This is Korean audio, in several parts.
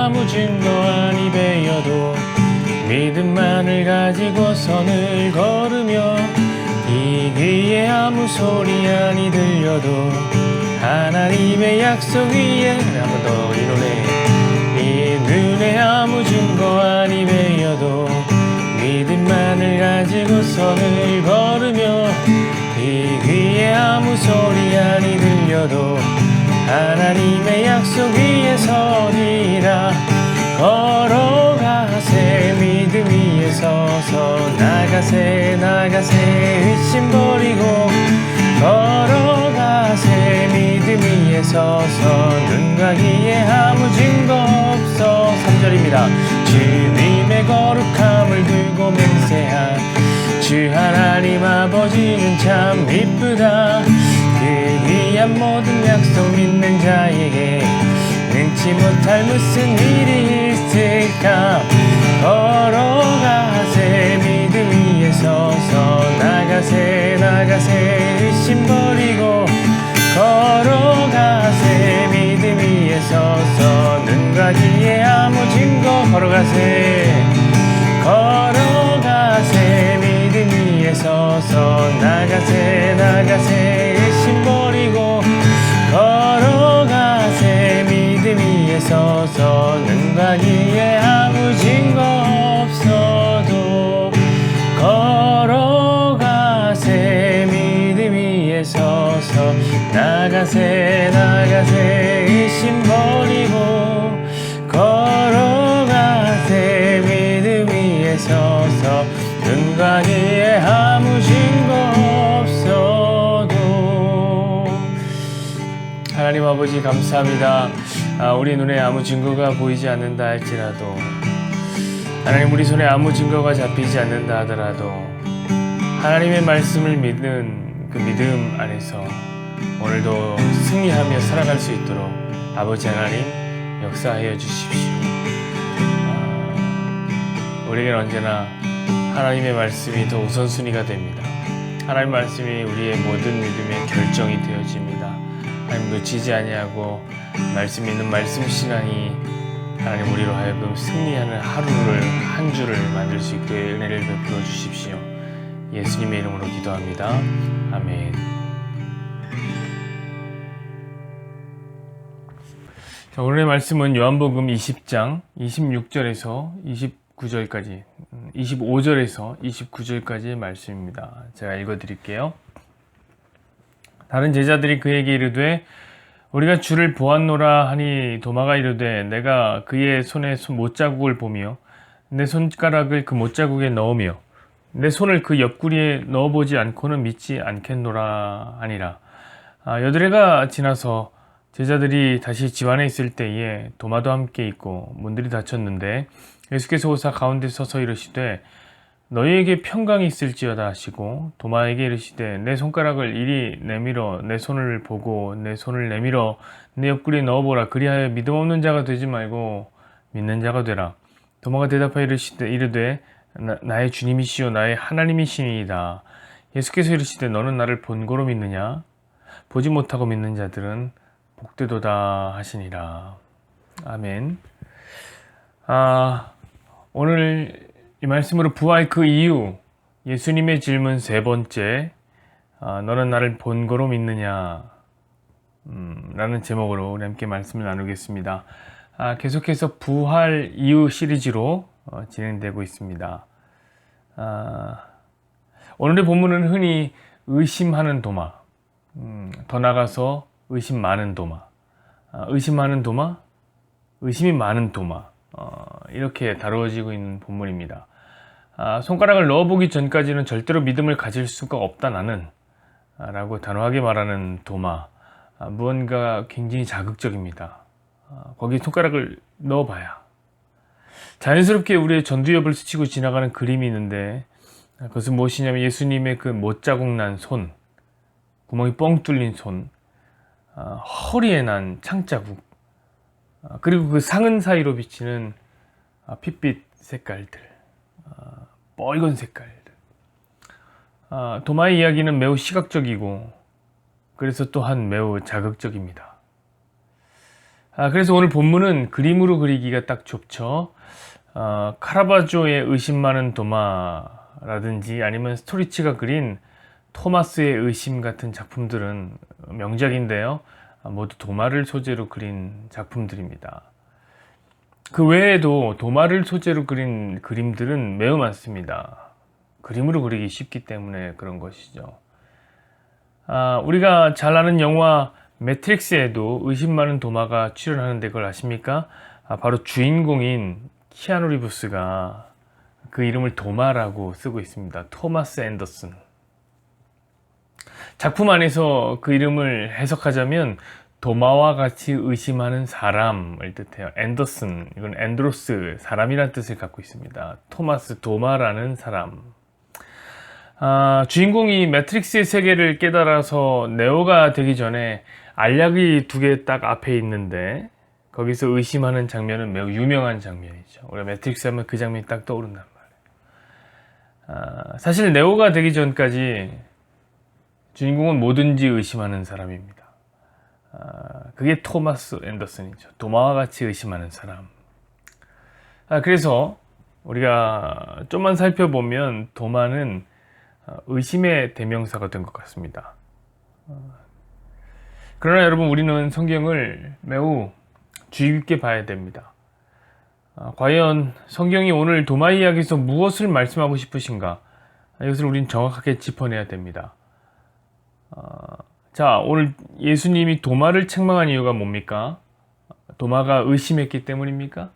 아무 증거 아니 베여도 믿음만을 가지고 선을 걸으며 이 귀에 아무 소리 아니 들려도 하나님의 약속 위에 한 번 더 이 노래 이 눈에 아무 증거 아니 베여도 믿음만을 가지고 선을 걸으며 이 귀에 아무 소리 아니 들려도 하나님의 약속 위에 서리라 걸어가세 믿음 위에 서서 나가세 의심 버리고 걸어가세 믿음 위에 서서 눈과 귀에 아무 증거 없어 3절입니다. 주님의 거룩함을 들고 맹세한 주 하나님 아버지는 참 이쁘다. 그 귀한 모든 약속 믿는 자에게 능치 못할 무슨 일이 있을까. 걸어가세 믿음 위에 서서 나가세 의심 버리고 걸어가세 믿음 위에 서서 눈과 귀에 아무 증거 걸어가세 믿음 위에 서서 나가세 의심 버리고 걸어가세 믿음 위에 서서 눈과 귀에 아무 증거 없어도 걸어가세 믿음 위에 서서 나가세 의심 버리고 걸어가세 믿음 위에 서서 눈과 귀에 아무 증거 없어도. 하나님 아버지 감사합니다. 우리 눈에 아무 증거가 보이지 않는다 할지라도 하나님 우리 손에 아무 증거가 잡히지 않는다 하더라도 하나님의 말씀을 믿는 그 믿음 안에서 오늘도 승리하며 살아갈 수 있도록 아버지 하나님 역사하여 주십시오. 우리에겐 언제나 하나님의 말씀이 더 우선순위가 됩니다. 하나님의 말씀이 우리의 모든 믿음의 결정이 되어집니다. 하나님 놓치지 아니하고 말씀 있는 말씀 신앙이 하나님 우리로 하여금 승리하는 하루를 한 주를 만들 수 있도록 은혜를 베풀어 주십시오. 예수님의 이름으로 기도합니다. 아멘. 자, 오늘의 말씀은 요한복음 20장 26절에서 29절까지 25절에서 29절까지의 말씀입니다. 제가 읽어드릴게요. 다른 제자들이 그에게 이르되 우리가 주를 보았노라 하니 도마가 이르되 내가 그의 손에 못자국을 보며 내 손가락을 그 못자국에 넣으며 내 손을 그 옆구리에 넣어보지 않고는 믿지 않겠노라 하니라. 여드레가 지나서 제자들이 다시 집안에 있을 때에 도마도 함께 있고 문들이 닫혔는데 예수께서 오사 가운데 서서 이르시되 너희에게 평강이 있을지어다 하시고 도마에게 이르시되 내 손가락을 이리 내밀어 내 손을 보고 내 손을 내밀어 내 옆구리에 넣어보라. 그리하여 믿음 없는 자가 되지 말고 믿는 자가 되라. 도마가 대답하여 이르되 나의 주님이시요 나의 하나님이시니이다. 예수께서 이르시되 너는 나를 본고로 믿느냐? 보지 못하고 믿는 자들은 복되도다 하시니라. 아멘. 오늘 이 말씀으로 부활 그 이유, 예수님의 질문 세 번째, 너는 나를 본고로 믿느냐? 라는 제목으로 우리 함께 말씀을 나누겠습니다. 계속해서 부활 이유 시리즈로 진행되고 있습니다. 오늘의 본문은 흔히 의심하는 도마, 더 나아가서 의심 많은 도마, 의심하는 도마, 의심이 많은 도마, 이렇게 다루어지고 있는 본문입니다. 손가락을 넣어보기 전까지는 절대로 믿음을 가질 수가 없다 나는 라고 단호하게 말하는 도마. 무언가 굉장히 자극적입니다. 거기에 손가락을 넣어봐야 자연스럽게 우리의 전두엽을 스치고 지나가는 그림이 있는데 그것은 무엇이냐면 예수님의 그 못자국 난 손, 구멍이 뻥 뚫린 손, 허리에 난 창자국, 그리고 그 상은 사이로 비치는 핏빛 색깔들, 빨간 색깔들. 도마의 이야기는 매우 시각적이고 그래서 또한 매우 자극적입니다. 그래서 오늘 본문은 그림으로 그리기가 딱 좋죠. 카라바조의 의심 많은 도마라든지 아니면 스토리치가 그린 토마스의 의심 같은 작품들은 명작인데요. 모두 도마를 소재로 그린 작품들입니다. 그 외에도 도마를 소재로 그린 그림들은 매우 많습니다. 그림으로 그리기 쉽기 때문에 그런 것이죠. 우리가 잘 아는 영화 매트릭스에도 의심 많은 도마가 출연하는데 그걸 아십니까? 바로 주인공인 키아누 리브스가 그 이름을 도마라고 쓰고 있습니다. 토마스 앤더슨. 작품 안에서 그 이름을 해석하자면 도마와 같이 의심하는 사람을 뜻해요. 앤더슨, 이건 앤드로스, 사람이란 뜻을 갖고 있습니다. 토마스, 도마라는 사람. 주인공이 매트릭스의 세계를 깨달아서 네오가 되기 전에 알약이 두 개 딱 앞에 있는데 거기서 의심하는 장면은 매우 유명한 장면이죠. 우리가 매트릭스 하면 그 장면이 딱 떠오른단 말이에요. 사실 네오가 되기 전까지 주인공은 뭐든지 의심하는 사람입니다. 그게 토마스 앤더슨이죠. 도마와 같이 의심하는 사람. 그래서 우리가 좀만 살펴보면 도마는 의심의 대명사가 된 것 같습니다. 그러나 여러분, 우리는 성경을 매우 주의 깊게 봐야 됩니다. 과연 성경이 오늘 도마 이야기에서 무엇을 말씀하고 싶으신가? 이것을 우린 정확하게 짚어내야 됩니다. 자, 오늘 예수님이 도마를 책망한 이유가 뭡니까? 도마가 의심했기 때문입니까?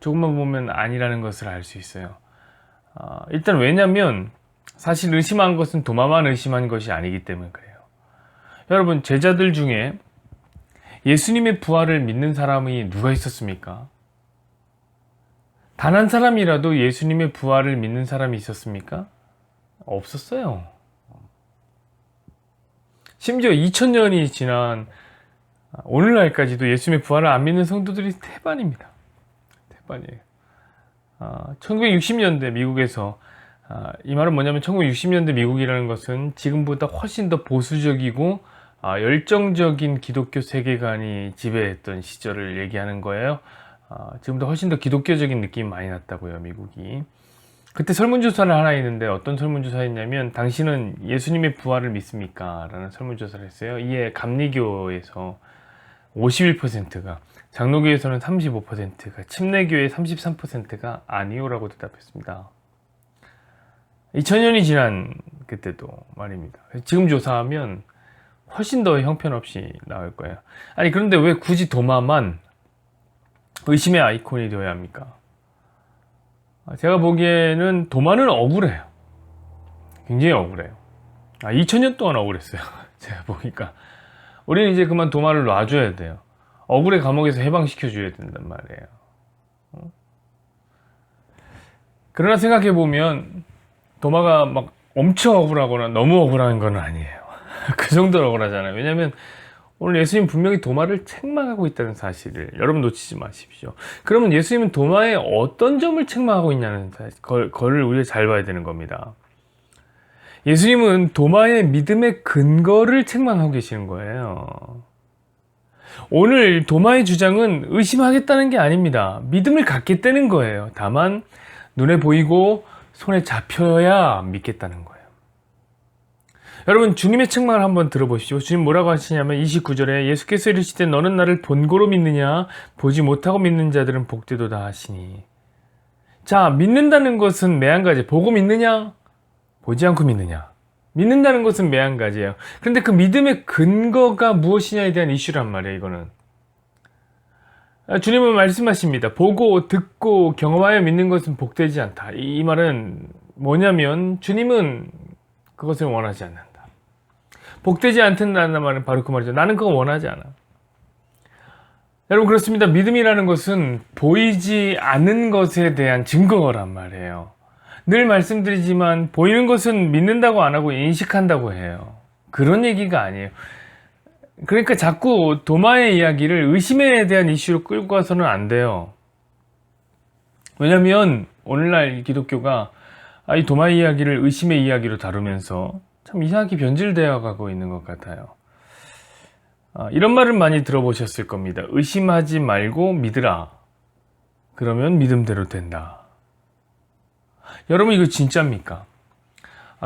조금만 보면 아니라는 것을 알 수 있어요. 일단 왜냐면 사실 의심한 것은 도마만 의심한 것이 아니기 때문에 그래요. 여러분, 제자들 중에 예수님의 부활을 믿는 사람이 누가 있었습니까? 단 한 사람이라도 예수님의 부활을 믿는 사람이 있었습니까? 없었어요. 심지어 2000년이 지난 오늘날까지도 예수님의 부활을 안 믿는 성도들이 태반입니다. 태반이에요. 1960년대 미국에서, 이 말은 뭐냐면 1960년대 미국이라는 것은 지금보다 훨씬 더 보수적이고 열정적인 기독교 세계관이 지배했던 시절을 얘기하는 거예요. 지금보다 훨씬 더 기독교적인 느낌이 많이 났다고요, 미국이. 그때 설문조사를 하나 했는데 어떤 설문조사였냐면 당신은 예수님의 부활을 믿습니까? 라는 설문조사를 했어요. 이에 감리교에서 51%가, 장로교에서는 35%가, 침례교의 33%가 아니요 라고 대답했습니다. 2000년이 지난 그때도 말입니다. 지금 조사하면 훨씬 더 형편없이 나올 거예요. 아니, 그런데 왜 굳이 도마만 의심의 아이콘이 되어야 합니까? 제가 보기에는 도마는 억울해요. 굉장히 억울해요. 2000년 동안 억울했어요. 제가 보니까. 우리는 이제 그만 도마를 놔줘야 돼요. 억울의 감옥에서 해방시켜줘야 된단 말이에요. 그러나 생각해보면 도마가 막 엄청 억울하거나 너무 억울한 건 아니에요. 그 정도로 억울하잖아요. 왜냐면 오늘 예수님 분명히 도마를 책망하고 있다는 사실을 여러분 놓치지 마십시오. 그러면 예수님은 도마의 어떤 점을 책망하고 있냐는 걸 우리가 잘 봐야 되는 겁니다. 예수님은 도마의 믿음의 근거를 책망하고 계시는 거예요. 오늘 도마의 주장은 의심하겠다는 게 아닙니다. 믿음을 갖겠다는 거예요. 다만 눈에 보이고 손에 잡혀야 믿겠다는 거예요. 여러분, 주님의 책망을 한번 들어보십시오. 주님 뭐라고 하시냐면 29절에 예수께서 이르시되 너는 나를 본고로 믿느냐 보지 못하고 믿는 자들은 복되도다 하시니. 자, 믿는다는 것은 매 한 가지. 보고 믿느냐 보지 않고 믿느냐. 믿는다는 것은 매 한 가지예요. 그런데 그 믿음의 근거가 무엇이냐에 대한 이슈란 말이에요. 이거는 주님은 말씀하십니다. 보고 듣고 경험하여 믿는 것은 복되지 않다. 이 말은 뭐냐면 주님은 그것을 원하지 않는다. 복되지 않다는 말은 바로 그 말이죠. 나는 그거 원하지 않아. 여러분, 그렇습니다. 믿음이라는 것은 보이지 않는 것에 대한 증거란 말이에요. 늘 말씀드리지만 보이는 것은 믿는다고 안 하고 인식한다고 해요. 그런 얘기가 아니에요. 그러니까 자꾸 도마의 이야기를 의심에 대한 이슈로 끌고 가서는 안 돼요. 왜냐면 오늘날 기독교가 이 도마의 이야기를 의심의 이야기로 다루면서 참 이상하게 변질되어 가고 있는 것 같아요. 이런 말을 많이 들어보셨을 겁니다. 의심하지 말고 믿으라. 그러면 믿음대로 된다. 여러분 이거 진짜입니까?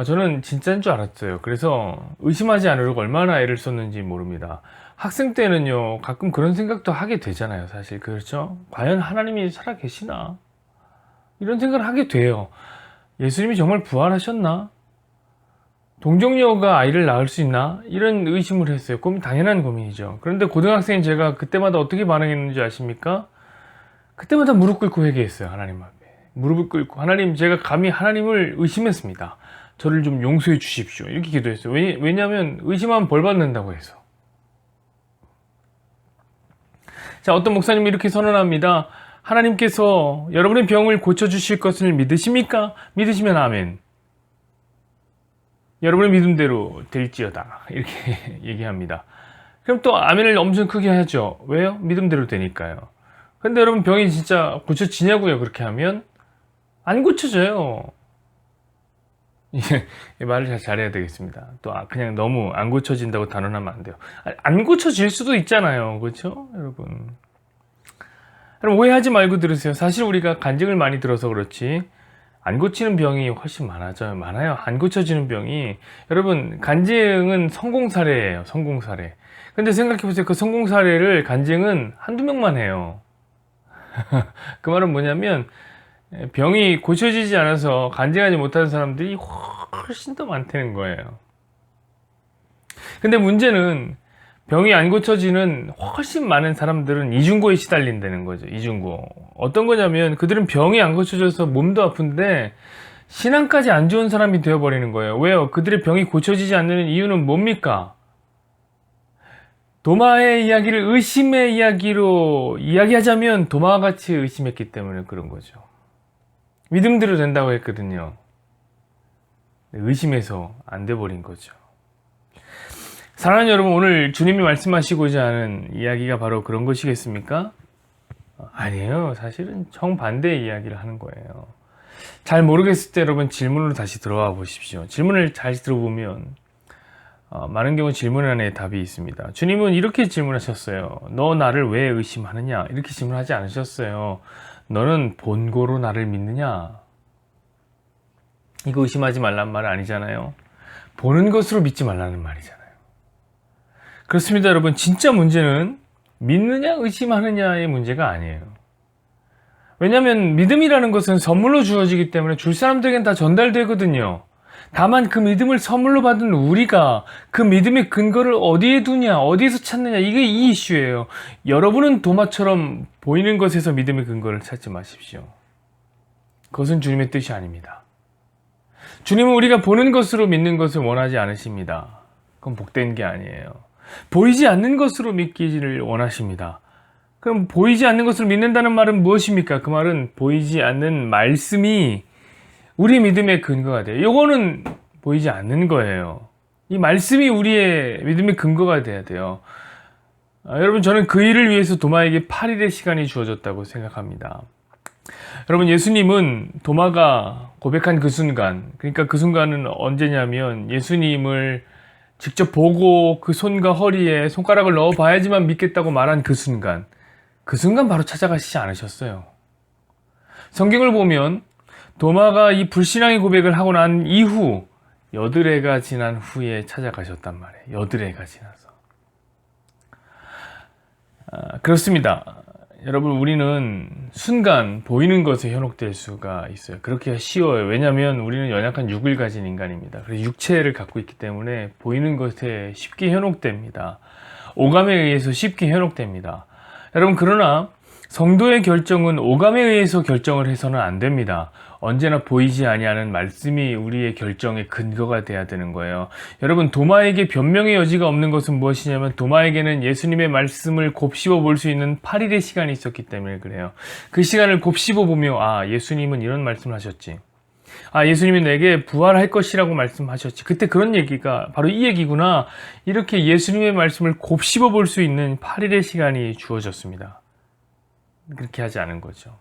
저는 진짜인 줄 알았어요. 그래서 의심하지 않으려고 얼마나 애를 썼는지 모릅니다. 학생 때는요, 가끔 그런 생각도 하게 되잖아요, 사실. 그렇죠? 과연 하나님이 살아계시나? 이런 생각을 하게 돼요. 예수님이 정말 부활하셨나? 동정녀가 아이를 낳을 수 있나? 이런 의심을 했어요. 당연한 고민이죠. 그런데 고등학생인 제가 그때마다 어떻게 반응했는지 아십니까? 그때마다 무릎 꿇고 회개했어요, 하나님 앞에. 무릎을 꿇고, 하나님, 제가 감히 하나님을 의심했습니다. 저를 좀 용서해 주십시오. 이렇게 기도했어요. 왜냐하면 의심하면 벌 받는다고 해서. 자, 어떤 목사님이 이렇게 선언합니다. 하나님께서 여러분의 병을 고쳐주실 것을 믿으십니까? 믿으시면 아멘. 여러분의 믿음대로 될지어다. 이렇게 얘기합니다. 그럼 또 아멘을 엄청 크게 하죠. 왜요? 믿음대로 되니까요. 근데 여러분 병이 진짜 고쳐지냐고요? 그렇게 하면 안 고쳐져요. 이 말을 잘해야 되겠습니다. 또 그냥 너무 안 고쳐진다고 단언하면 안 돼요. 안 고쳐질 수도 있잖아요. 그렇죠? 여러분 오해하지 말고 들으세요. 사실 우리가 간증을 많이 들어서 그렇지 안 고치는 병이 훨씬 많아요. 안 고쳐지는 병이. 여러분 간증은 성공 사례예요. 성공 사례. 근데 생각해보세요. 그 성공 사례를 간증은 한두 명만 해요. 그 말은 뭐냐면 병이 고쳐지지 않아서 간증하지 못하는 사람들이 훨씬 더 많다는 거예요. 근데 문제는 병이 안 고쳐지는 훨씬 많은 사람들은 이중고에 시달린다는 거죠. 이중고. 어떤 거냐면 그들은 병이 안 고쳐져서 몸도 아픈데 신앙까지 안 좋은 사람이 되어버리는 거예요. 왜요? 그들의 병이 고쳐지지 않는 이유는 뭡니까? 도마의 이야기를 의심의 이야기로 이야기하자면 도마와 같이 의심했기 때문에 그런 거죠. 믿음대로 된다고 했거든요. 의심해서 안 돼버린 거죠. 사랑하는 여러분, 오늘 주님이 말씀하시고자 하는 이야기가 바로 그런 것이겠습니까? 아니에요. 사실은 정반대의 이야기를 하는 거예요. 잘 모르겠을 때 여러분 질문으로 다시 들어와 보십시오. 질문을 잘 들어보면 많은 경우 질문 안에 답이 있습니다. 주님은 이렇게 질문하셨어요. 너 나를 왜 의심하느냐? 이렇게 질문하지 않으셨어요. 너는 본고로 나를 믿느냐? 이거 의심하지 말란 말은 아니잖아요. 보는 것으로 믿지 말라는 말이잖아요. 그렇습니다, 여러분. 진짜 문제는 믿느냐 의심하느냐의 문제가 아니에요. 왜냐하면 믿음이라는 것은 선물로 주어지기 때문에 줄 사람들에겐 다 전달되거든요. 다만 그 믿음을 선물로 받은 우리가 그 믿음의 근거를 어디에 두냐, 어디에서 찾느냐, 이게 이 이슈예요. 여러분은 도마처럼 보이는 것에서 믿음의 근거를 찾지 마십시오. 그것은 주님의 뜻이 아닙니다. 주님은 우리가 보는 것으로 믿는 것을 원하지 않으십니다. 그건 복된 게 아니에요. 보이지 않는 것으로 믿기를 원하십니다. 그럼 보이지 않는 것을 믿는다는 말은 무엇입니까? 그 말은 보이지 않는 말씀이 우리 믿음의 근거가 돼요. 이거는 보이지 않는 거예요. 이 말씀이 우리의 믿음의 근거가 돼야 돼요. 여러분, 저는 그 일을 위해서 도마에게 8일의 시간이 주어졌다고 생각합니다. 여러분, 예수님은 도마가 고백한 그 순간, 그러니까 그 순간은 언제냐면 예수님을 직접 보고 그 손과 허리에 손가락을 넣어 봐야지만 믿겠다고 말한 그 순간 바로 찾아가시지 않으셨어요. 성경을 보면 도마가 이 불신앙의 고백을 하고 난 이후 8해가 지난 후에 찾아가셨단 말이에요. 8해가 지나서. 그렇습니다. 여러분, 우리는 순간 보이는 것에 현혹될 수가 있어요. 그렇게 쉬워요. 왜냐하면 우리는 연약한 육을 가진 인간입니다. 그래서 육체를 갖고 있기 때문에 보이는 것에 쉽게 현혹됩니다. 오감에 의해서 쉽게 현혹됩니다. 여러분, 그러나 성도의 결정은 오감에 의해서 결정을 해서는 안 됩니다. 언제나 보이지 아니하는 말씀이 우리의 결정의 근거가 돼야 되는 거예요. 여러분, 도마에게 변명의 여지가 없는 것은 무엇이냐면 도마에게는 예수님의 말씀을 곱씹어 볼 수 있는 8일의 시간이 있었기 때문에 그래요. 그 시간을 곱씹어 보며 예수님은 이런 말씀을 하셨지. 예수님이 내게 부활할 것이라고 말씀하셨지. 그때 그런 얘기가 바로 이 얘기구나. 이렇게 예수님의 말씀을 곱씹어 볼 수 있는 8일의 시간이 주어졌습니다. 그렇게 하지 않은 거죠.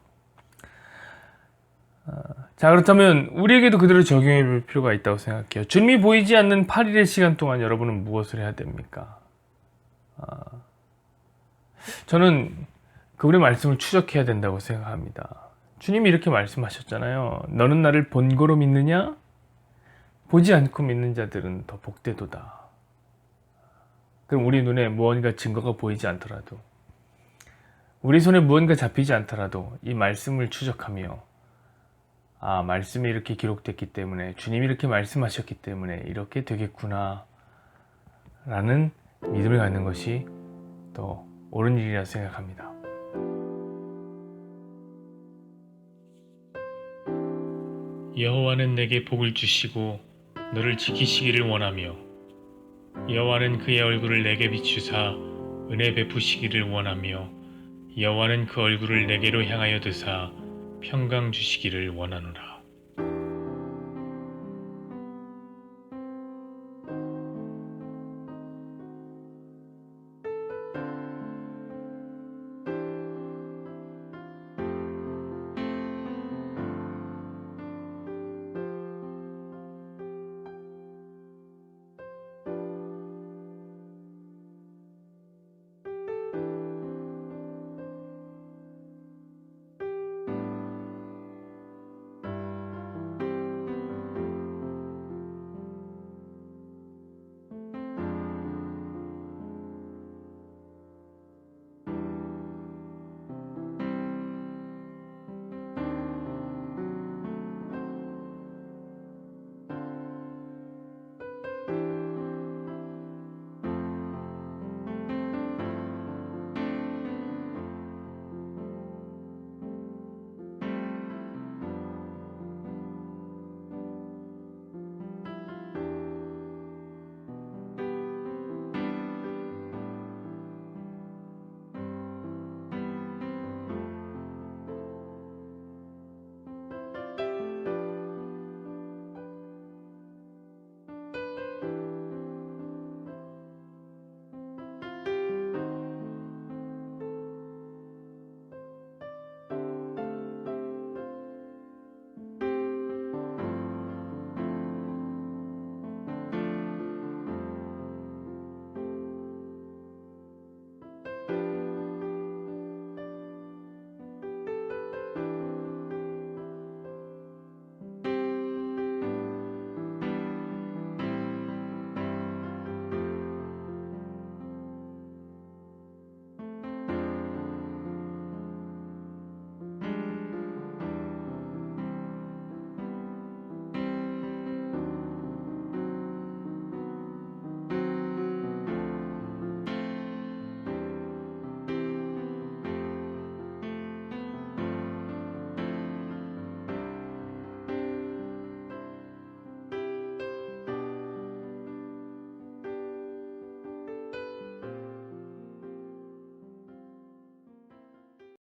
자, 그렇다면 우리에게도 그대로 적용해 볼 필요가 있다고 생각해요. 주님이 보이지 않는 8일의 시간 동안 여러분은 무엇을 해야 됩니까? 저는 그분의 말씀을 추적해야 된다고 생각합니다. 주님이 이렇게 말씀하셨잖아요. 너는 나를 본고로 믿느냐? 보지 않고 믿는 자들은 더 복되도다. 그럼 우리 눈에 무언가 증거가 보이지 않더라도, 우리 손에 무언가 잡히지 않더라도 이 말씀을 추적하며 말씀이 이렇게 기록됐기 때문에, 주님이 이렇게 말씀하셨기 때문에 이렇게 되겠구나 라는 믿음을 갖는 것이 더 옳은 일이라 생각합니다. 여호와는 내게 복을 주시고 너를 지키시기를 원하며 여호와는 그의 얼굴을 내게 비추사 은혜 베푸시기를 원하며 여호와는 그 얼굴을 내게로 향하여 드사 평강 주시기를 원하노라.